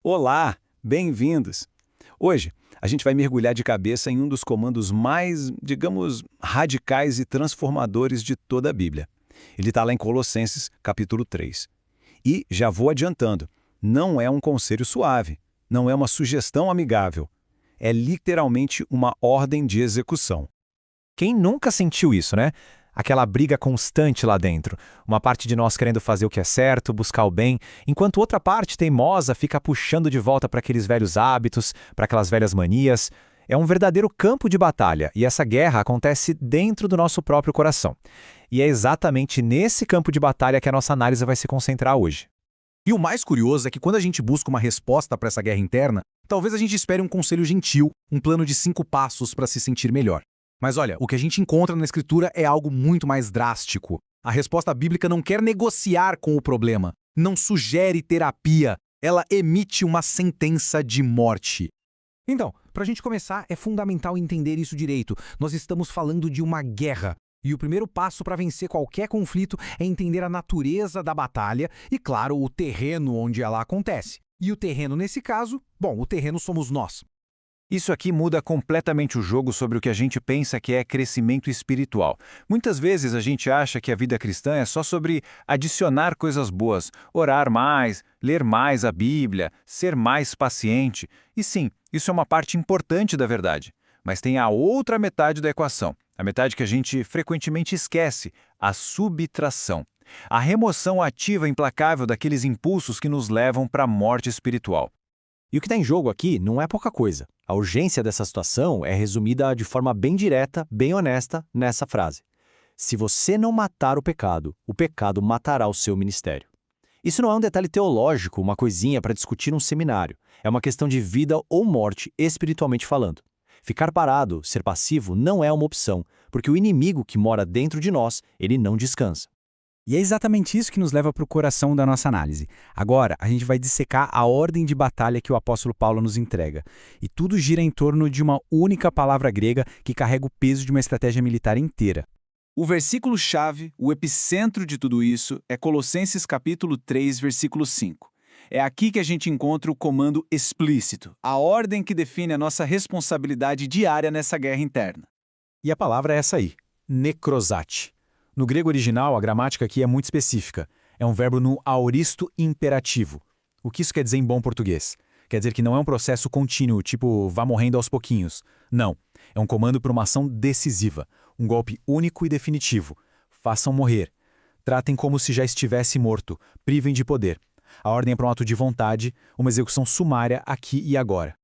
Olá, bem-vindos! Hoje, a gente vai mergulhar de cabeça em um dos comandos mais, digamos, radicais e transformadores de toda a Bíblia. Ele está lá em Colossenses, capítulo 3. E, já vou adiantando, não é um conselho suave, não é uma sugestão amigável. É literalmente uma ordem de execução. Quem nunca sentiu isso, né? Aquela briga constante lá dentro. Uma parte de nós querendo fazer o que é certo, buscar o bem, enquanto outra parte teimosa fica puxando de volta para aqueles velhos hábitos, para aquelas velhas manias. É um verdadeiro campo de batalha, e essa guerra acontece dentro do nosso próprio coração. E é exatamente nesse campo de batalha que a nossa análise vai se concentrar hoje. E o mais curioso é que quando a gente busca uma resposta para essa guerra interna, talvez a gente espere um conselho gentil, um plano de 5 passos para se sentir melhor. Mas olha, o que a gente encontra na Escritura é algo muito mais drástico. A resposta bíblica não quer negociar com o problema, não sugere terapia, ela emite uma sentença de morte. Então, para a gente começar, é fundamental entender isso direito. Nós estamos falando de uma guerra. E o primeiro passo para vencer qualquer conflito é entender a natureza da batalha e, claro, o terreno onde ela acontece. E o terreno, nesse caso, o terreno somos nós. Isso aqui muda completamente o jogo sobre o que a gente pensa que é crescimento espiritual. Muitas vezes a gente acha que a vida cristã é só sobre adicionar coisas boas, orar mais, ler mais a Bíblia, ser mais paciente. E sim, isso é uma parte importante da verdade. Mas tem a outra metade da equação, a metade que a gente frequentemente esquece, a subtração. A remoção ativa e implacável daqueles impulsos que nos levam para a morte espiritual. E o que está em jogo aqui não é pouca coisa. A urgência dessa situação é resumida de forma bem direta, bem honesta, nessa frase. Se você não matar o pecado matará o seu ministério. Isso não é um detalhe teológico, uma coisinha para discutir num seminário. É uma questão de vida ou morte, espiritualmente falando. Ficar parado, ser passivo, não é uma opção, porque o inimigo que mora dentro de nós, ele não descansa. E é exatamente isso que nos leva para o coração da nossa análise. Agora, a gente vai dissecar a ordem de batalha que o apóstolo Paulo nos entrega. E tudo gira em torno de uma única palavra grega que carrega o peso de uma estratégia militar inteira. O versículo-chave, o epicentro de tudo isso, é Colossenses capítulo 3, versículo 5. É aqui que a gente encontra o comando explícito, a ordem que define a nossa responsabilidade diária nessa guerra interna. E a palavra é essa aí, necrosate. No grego original, a gramática aqui é muito específica. É um verbo no aoristo imperativo. O que isso quer dizer em bom português? Quer dizer que não é um processo contínuo, tipo vá morrendo aos pouquinhos. Não. É um comando para uma ação decisiva, um golpe único e definitivo. Façam morrer. Tratem como se já estivesse morto. Privem de poder. A ordem é para um ato de vontade, uma execução sumária aqui e agora.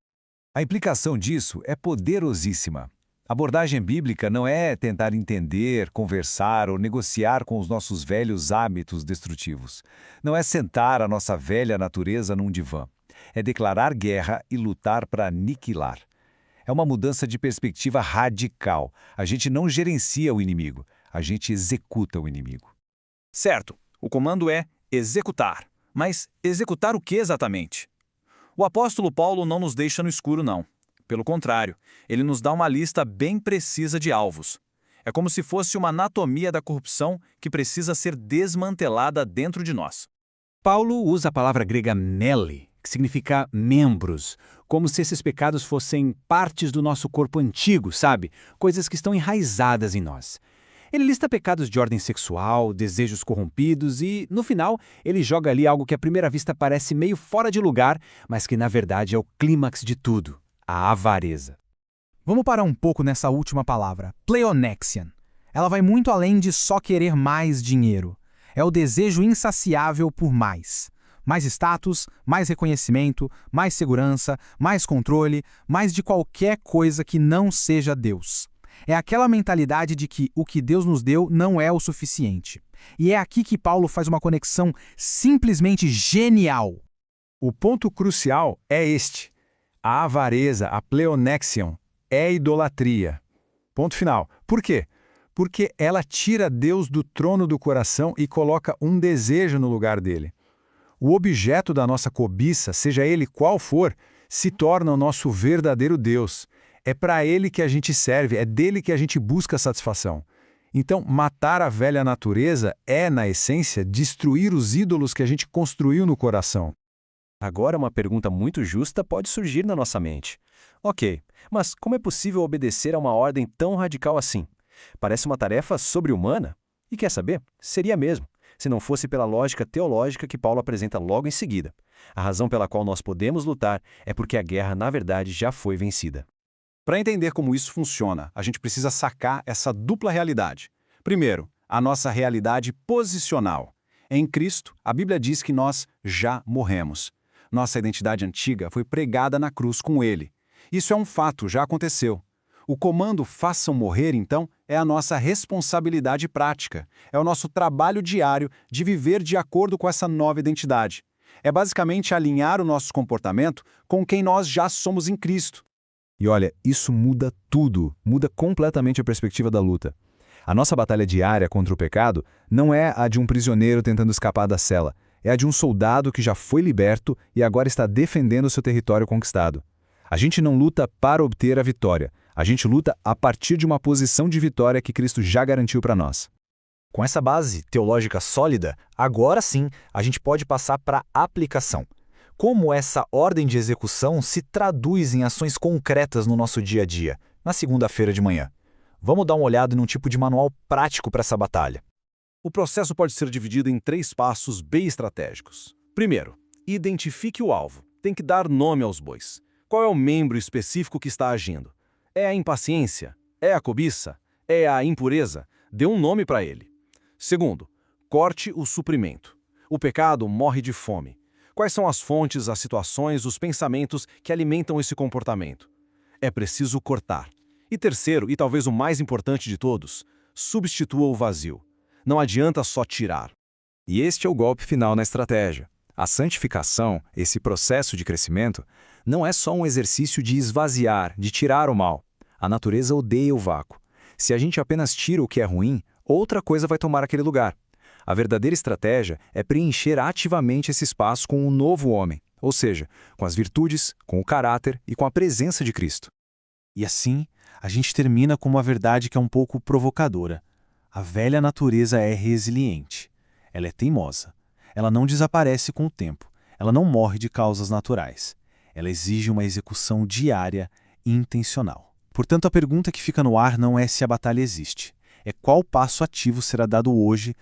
A implicação disso é poderosíssima. A abordagem bíblica não é tentar entender, conversar ou negociar com os nossos velhos hábitos destrutivos. Não é sentar a nossa velha natureza num divã. É declarar guerra e lutar para aniquilar. É uma mudança de perspectiva radical. A gente não gerencia o inimigo, a gente executa o inimigo. Certo, o comando é executar. Mas executar o que exatamente? O apóstolo Paulo não nos deixa no escuro, não. Pelo contrário, ele nos dá uma lista bem precisa de alvos. É como se fosse uma anatomia da corrupção que precisa ser desmantelada dentro de nós. Paulo usa a palavra grega mele, que significa membros, como se esses pecados fossem partes do nosso corpo antigo, sabe? Coisas que estão enraizadas em nós. Ele lista pecados de ordem sexual, desejos corrompidos e, no final, ele joga ali algo que à primeira vista parece meio fora de lugar, mas que na verdade é o clímax de tudo. A avareza. Vamos parar um pouco nessa última palavra, pleonexian. Ela vai muito além de só querer mais dinheiro. É o desejo insaciável por mais. Mais status, mais reconhecimento, mais segurança, mais controle, mais de qualquer coisa que não seja Deus. É aquela mentalidade de que o que Deus nos deu não é o suficiente. E é aqui que Paulo faz uma conexão simplesmente genial. O ponto crucial é este. A avareza, a pleonexion, é idolatria. Ponto final. Por quê? Porque ela tira Deus do trono do coração e coloca um desejo no lugar dele. O objeto da nossa cobiça, seja ele qual for, se torna o nosso verdadeiro Deus. É para ele que a gente serve, é dele que a gente busca satisfação. Então, matar a velha natureza é, na essência, destruir os ídolos que a gente construiu no coração. Agora, uma pergunta muito justa pode surgir na nossa mente. Ok, mas como é possível obedecer a uma ordem tão radical assim? Parece uma tarefa sobre-humana? E quer saber? Seria mesmo, se não fosse pela lógica teológica que Paulo apresenta logo em seguida. A razão pela qual nós podemos lutar é porque a guerra, na verdade, já foi vencida. Para entender como isso funciona, a gente precisa sacar essa dupla realidade. Primeiro, a nossa realidade posicional. Em Cristo, a Bíblia diz que nós já morremos. Nossa identidade antiga foi pregada na cruz com Ele. Isso é um fato, já aconteceu. O comando "façam morrer", então, é a nossa responsabilidade prática. É o nosso trabalho diário de viver de acordo com essa nova identidade. É basicamente alinhar o nosso comportamento com quem nós já somos em Cristo. E olha, isso muda tudo, muda completamente a perspectiva da luta. A nossa batalha diária contra o pecado não é a de um prisioneiro tentando escapar da cela, é a de um soldado que já foi liberto e agora está defendendo seu território conquistado. A gente não luta para obter a vitória, a gente luta a partir de uma posição de vitória que Cristo já garantiu para nós. Com essa base teológica sólida, agora sim a gente pode passar para a aplicação. Como essa ordem de execução se traduz em ações concretas no nosso dia a dia, na segunda-feira de manhã? Vamos dar uma olhada num tipo de manual prático para essa batalha. O processo pode ser dividido em 3 passos bem estratégicos. Primeiro, identifique o alvo. Tem que dar nome aos bois. Qual é o membro específico que está agindo? É a impaciência? É a cobiça? É a impureza? Dê um nome para ele. Segundo, corte o suprimento. O pecado morre de fome. Quais são as fontes, as situações, os pensamentos que alimentam esse comportamento? É preciso cortar. E terceiro, e talvez o mais importante de todos, substitua o vazio. Não adianta só tirar. E este é o golpe final na estratégia. A santificação, esse processo de crescimento, não é só um exercício de esvaziar, de tirar o mal. A natureza odeia o vácuo. Se a gente apenas tira o que é ruim, outra coisa vai tomar aquele lugar. A verdadeira estratégia é preencher ativamente esse espaço com um novo homem, ou seja, com as virtudes, com o caráter e com a presença de Cristo. E assim, a gente termina com uma verdade que é um pouco provocadora. A velha natureza é resiliente. Ela é teimosa. Ela não desaparece com o tempo. Ela não morre de causas naturais. Ela exige uma execução diária e intencional. Portanto, a pergunta que fica no ar não é se a batalha existe. É qual passo ativo será dado hoje